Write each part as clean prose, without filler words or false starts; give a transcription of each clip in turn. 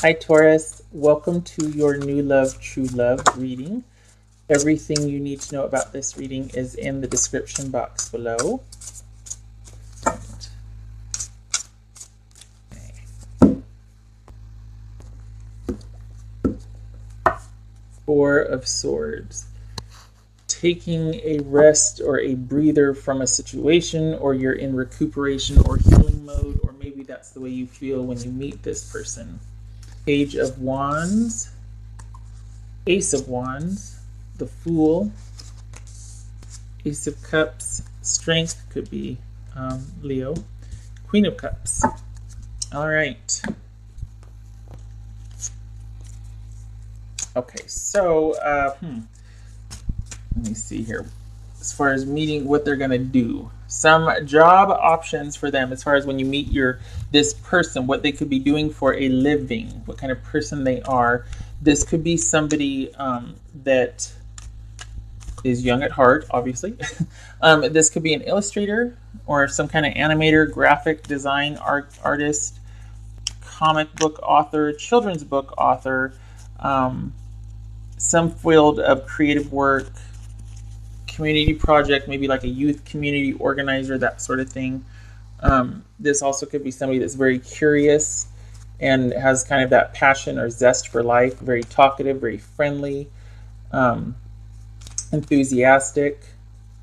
Hi, Taurus. Welcome to your New Love, True Love reading. Everything you need to know about this reading is in the description box below. Four of Swords. Taking a rest or a breather from a situation, or you're in recuperation or healing mode, or maybe that's the way you feel when you meet this person. Page of Wands, Ace of Wands, the Fool, Ace of Cups, Strength, could be Leo, Queen of Cups. All right. Okay, so let me see here. As far as meeting, what they're gonna do, some job options for them. As far as when you meet this person, what they could be doing for a living, what kind of person they are. This could be somebody that is young at heart, obviously. This could be an illustrator or some kind of animator, graphic design artist, comic book author, children's book author, some field of creative work, community project, maybe like a youth community organizer, that sort of thing. This also could be somebody that's very curious and has kind of that passion or zest for life, very talkative, very friendly, enthusiastic,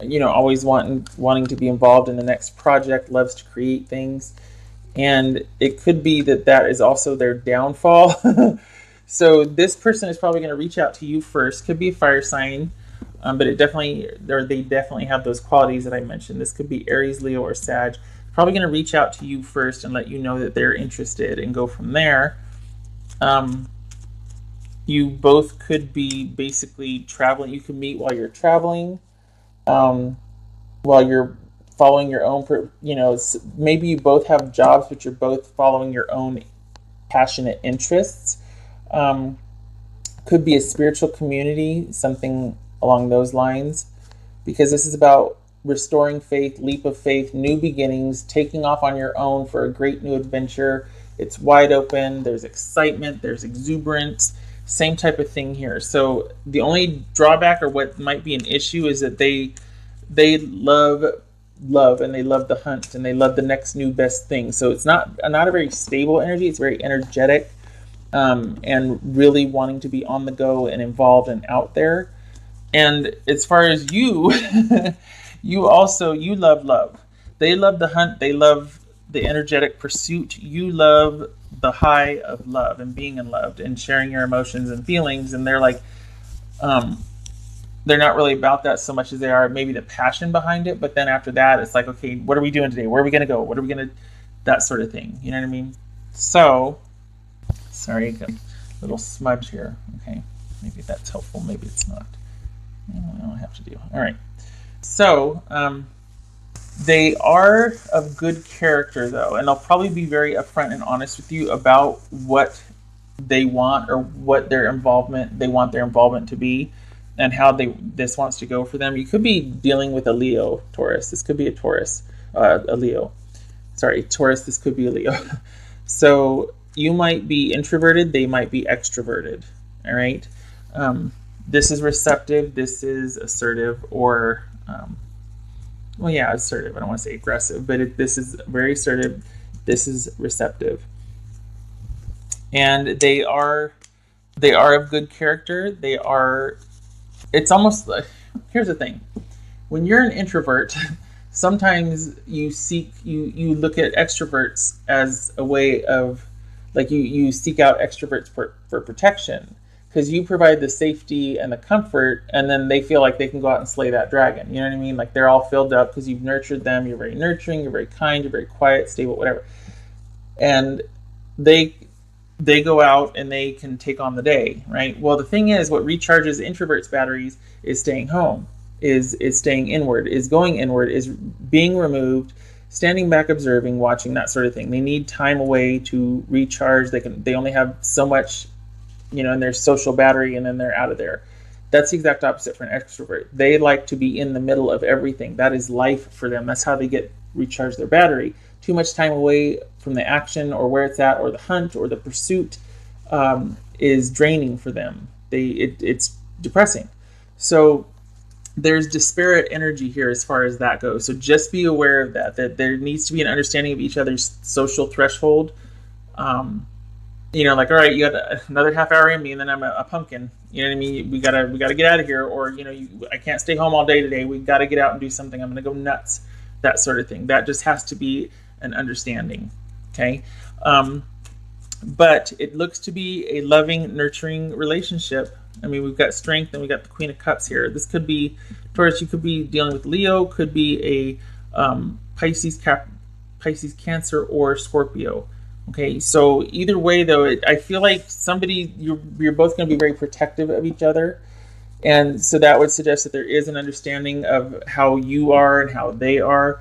always wanting to be involved in the next project, loves to create things. And it could be that is also their downfall. So this person is probably going to reach out to you first. Could be a fire sign, but they definitely have those qualities that I mentioned. This could be Aries, Leo, or Sag. Probably going to reach out to you first and let you know that they're interested and go from there. You both could be basically traveling. You could meet while you're traveling, while you're following your own, maybe you both have jobs, but you're both following your own passionate interests. Could be a spiritual community, something along those lines, because this is about restoring faith, leap of faith, new beginnings, taking off on your own for a great new adventure. It's wide open. There's excitement. There's exuberance. Same type of thing here. So the only drawback, or what might be an issue, is that they love and they love the hunt and they love the next new best thing. So it's not a very stable energy. It's very energetic, and really wanting to be on the go and involved and out there. And as far as you, you love. They love the hunt. They love the energetic pursuit. You love the high of love and being in love and sharing your emotions and feelings. And they're like, they're not really about that so much as they are maybe the passion behind it. But then after that, it's like, okay, what are we doing today? Where are we going to go? What are we going to, that sort of thing. You know what I mean? So, sorry, got a little smudge here. Okay, maybe that's helpful. Maybe it's not. I don't have to do. All right. So, they are of good character, though, and they'll probably be very upfront and honest with you about what they want or what they want their involvement to be, and how this wants to go for them. You could be dealing with a Leo, Taurus. This could be a Taurus, a Leo. Sorry, Taurus. This could be a Leo. So you might be introverted. They might be extroverted. All right. This is receptive. This is assertive, or assertive. I don't want to say aggressive, but this is very assertive. This is receptive, and they are of good character. It's almost like, here's the thing: when you're an introvert, sometimes you look at extroverts as a way of, like, you seek out extroverts for protection, because you provide the safety and the comfort, and then they feel like they can go out and slay that dragon. You know what I mean? Like, they're all filled up because you've nurtured them. You're very nurturing. You're very kind. You're very quiet, stable, whatever. And they go out and they can take on the day, right? Well, the thing is, what recharges introverts' batteries is staying home, is staying inward, is going inward, is being removed, standing back, observing, watching, that sort of thing. They need time away to recharge. They only have so much, in their social battery, and then they're out of there. That's the exact opposite for an extrovert. They like to be in the middle of everything. That is life for them. That's how they recharge their battery. Too much time away from the action or where it's at or the hunt or the pursuit is draining for them. It's depressing. So there's disparate energy here as far as that goes. So just be aware of that there needs to be an understanding of each other's social threshold. Like, all right, you got another half hour in me, and then I'm a pumpkin. You know what I mean? We gotta get out of here, or I can't stay home all day today. We got to get out and do something. I'm gonna go nuts. That sort of thing. That just has to be an understanding. Okay. But it looks to be a loving, nurturing relationship. I mean, we've got strength and we got the Queen of Cups here. This could be, Taurus, you could be dealing with Leo, could be a Pisces, Cancer, or Scorpio. Okay, so either way, though, I feel like you're both going to be very protective of each other. And so that would suggest that there is an understanding of how you are and how they are.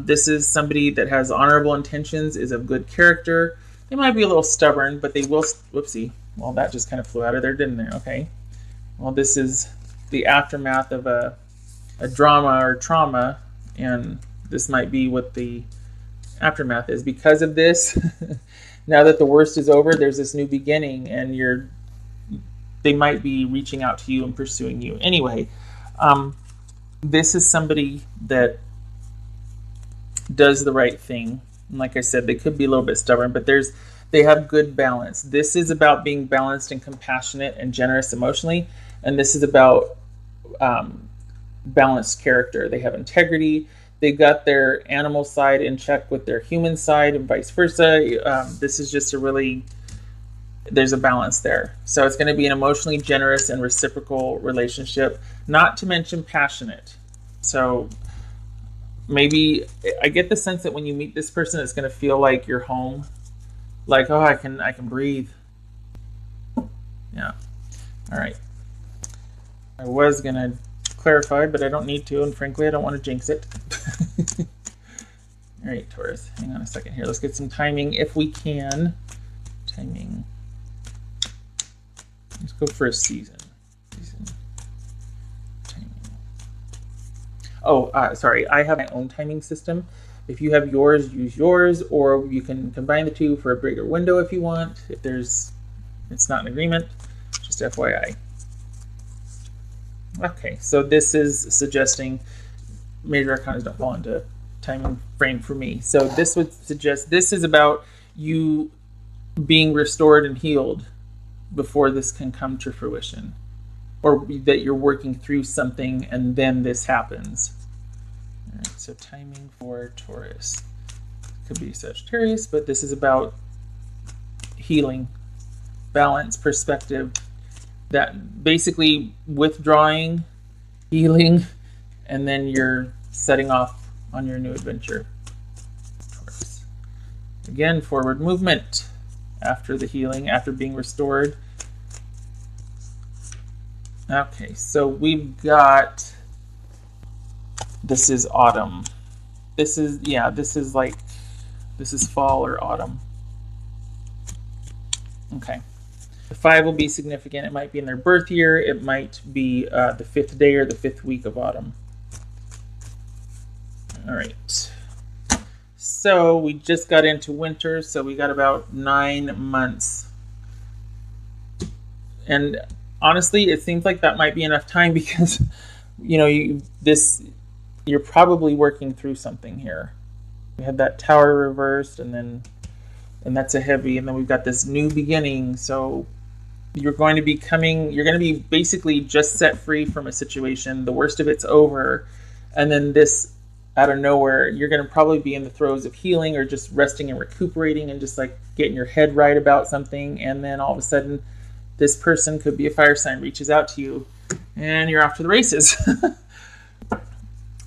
This is somebody that has honorable intentions, is of good character. They might be a little stubborn, but they will, whoopsie. Well, that just kind of flew out of there, didn't it? Okay. Well, this is the aftermath of a drama or trauma, and this might be what the aftermath is. Because of this, now that the worst is over, there's this new beginning, and they might be reaching out to you and pursuing you. Anyway, this is somebody that does the right thing. And like I said, they could be a little bit stubborn, but they have good balance. This is about being balanced and compassionate and generous emotionally, and this is about balanced character. They have integrity. They got their animal side in check with their human side, and vice versa. This is just there's a balance there. So it's going to be an emotionally generous and reciprocal relationship, not to mention passionate. So maybe I get the sense that when you meet this person, it's going to feel like you're home. Like, oh, I can breathe. Yeah. All right. I was going to clarify, but I don't need to, and frankly, I don't want to jinx it. All right, Taurus, hang on a second here. Let's get some timing if we can. Timing. Let's go for a season. Timing. Oh, sorry. I have my own timing system. If you have yours, use yours, or you can combine the two for a bigger window if you want. If it's not an agreement, just FYI. Okay, so this is suggesting major arcanas don't fall into timing frame for me. So this would suggest this is about you being restored and healed before this can come to fruition, or that you're working through something and then this happens. All right, so timing for Taurus. Could be Sagittarius, but this is about healing, balance, perspective, that basically withdrawing, healing, and then you're setting off on your new adventure. Taurus. Again, forward movement after the healing, after being restored. Okay, so we've got, this is autumn. This is fall or autumn. Okay. The 5 will be significant. It might be in their birth year. It might be the 5th day or the 5th week of autumn. All right. So we just got into winter, so we got about 9 months. And honestly, it seems like that might be enough time because, you're probably working through something here. We had that Tower reversed, and that's a heavy, and then we've got this new beginning. So you're going to be basically just set free from a situation. The worst of it's over, and then this, out of nowhere, you're going to probably be in the throes of healing or just resting and recuperating and just like getting your head right about something, and then all of a sudden this person, could be a fire sign, reaches out to you and you're off to the races.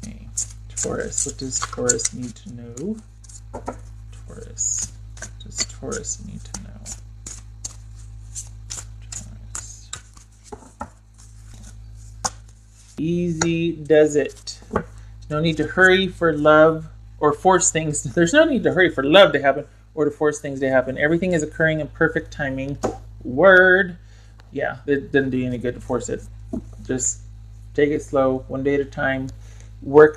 Okay. Taurus, what does Taurus need to know? Taurus, what does Taurus need to know? Taurus. Easy does it. No need to hurry for love or force things. There's no need to hurry for love to happen or to force things to happen. Everything is occurring in perfect timing. Word. Yeah, it doesn't do you any good to force it. Just take it slow, one day at a time. It's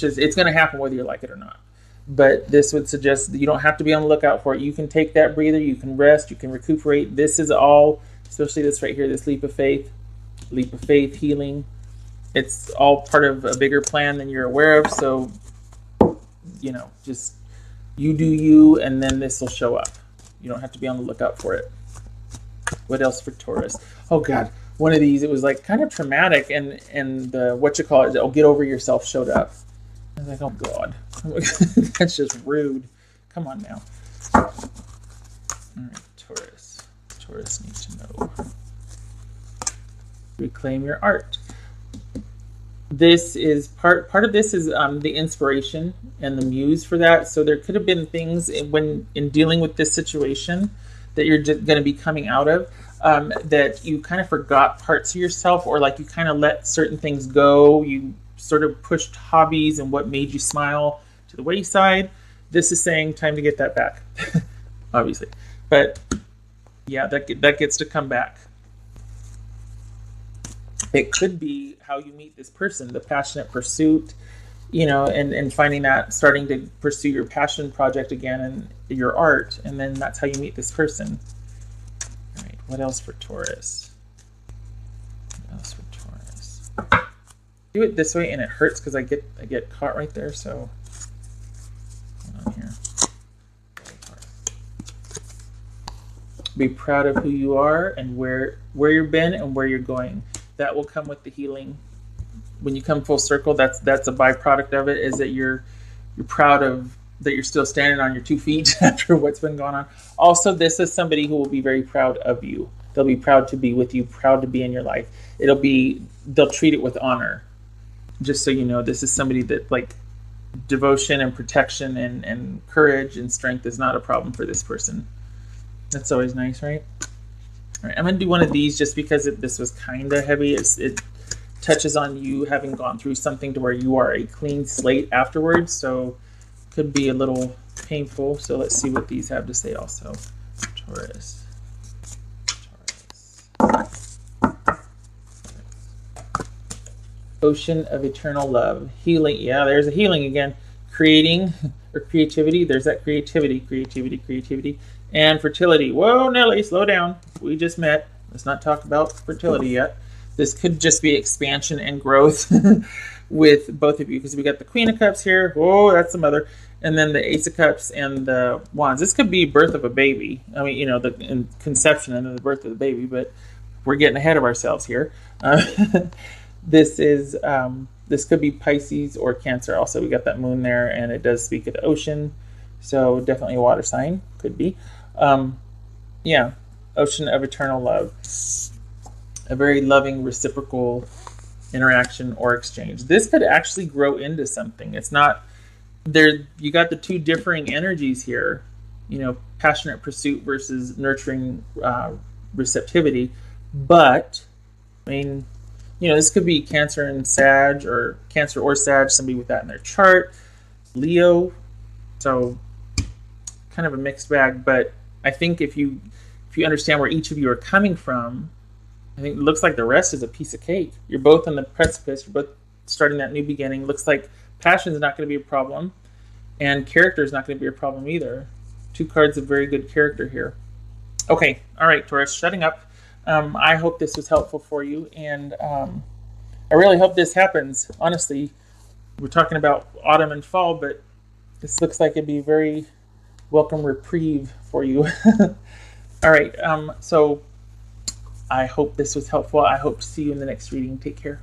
going to happen whether you like it or not. but this would suggest that you don't have to be on the lookout for it. You can take that breather, you can rest, you can recuperate. This is all, especially this right here, this leap of faith, healing. It's all part of a bigger plan than you're aware of. So, you know, just you do you, and then this will show up. You don't have to be on the lookout for it. What else for Taurus? Oh God, one of these, it was like kind of traumatic, and the oh, get over yourself showed up. I was like, oh God, that's just rude. Come on now. All right, Taurus. Taurus needs to know. Reclaim your art. This is part of this is the inspiration and the muse for that. So there could have been things in dealing with this situation that you're just going to be coming out of, that you kind of forgot parts of yourself, or like you kind of let certain things go. You sort of pushed hobbies and what made you smile to the wayside. This is saying time to get that back, obviously. But yeah, that gets to come back. It could be how you meet this person, the passionate pursuit, you know, and finding that, starting to pursue your passion project again and your art, and then that's how you meet this person. All right, what else for Taurus? What else for Taurus? Do it this way, and it hurts because I get caught right there. So hold on here. Be proud of who you are and where you've been and where you're going. That will come with the healing. When you come full circle, that's a byproduct of it, is that you're proud of that you're still standing on your 2 feet after what's been going on. Also, this is somebody who will be very proud of you. They'll be proud to be with you, proud to be in your life. They'll treat it with honor. Just so you know, this is somebody that, like, devotion and protection and courage and strength is not a problem for this person. That's always nice, right? All right, I'm going to do one of these just because this was kind of heavy. It touches on you having gone through something to where you are a clean slate afterwards, so could be a little painful. So let's see what these have to say also. Taurus. Ocean of eternal love. Healing. Yeah, there's a healing again. Creating or creativity. There's that creativity. And fertility. Whoa, Nelly, slow down. We just met. Let's not talk about fertility yet. This could just be expansion and growth with both of you, because we got the Queen of Cups here. Whoa, that's the mother. And then the Ace of Cups and the Wands. This could be birth of a baby. I mean, you know, the conception and then the birth of the baby, but we're getting ahead of ourselves here. This could be Pisces or Cancer. Also, we got that moon there, and it does speak of the ocean. So definitely a water sign. Could be. Yeah, ocean of eternal love. A very loving, reciprocal interaction or exchange. This could actually grow into something. It's not there. You got the two differing energies here, you know, passionate pursuit versus nurturing receptivity. But I mean, you know, this could be Cancer and Sag, or Cancer or Sag, somebody with that in their chart. Leo, so kind of a mixed bag. But I think if you understand where each of you are coming from, I think it looks like the rest is a piece of cake. You're both on the precipice. You're both starting that new beginning. Looks like passion is not going to be a problem, and character is not going to be a problem either. 2 cards of very good character here. Okay, all right, Taurus, shutting up. I hope this was helpful for you, and I really hope this happens. Honestly, we're talking about autumn and fall, but this looks like it'd be a very welcome reprieve for you. All right, so I hope this was helpful. I hope to see you in the next reading. Take care.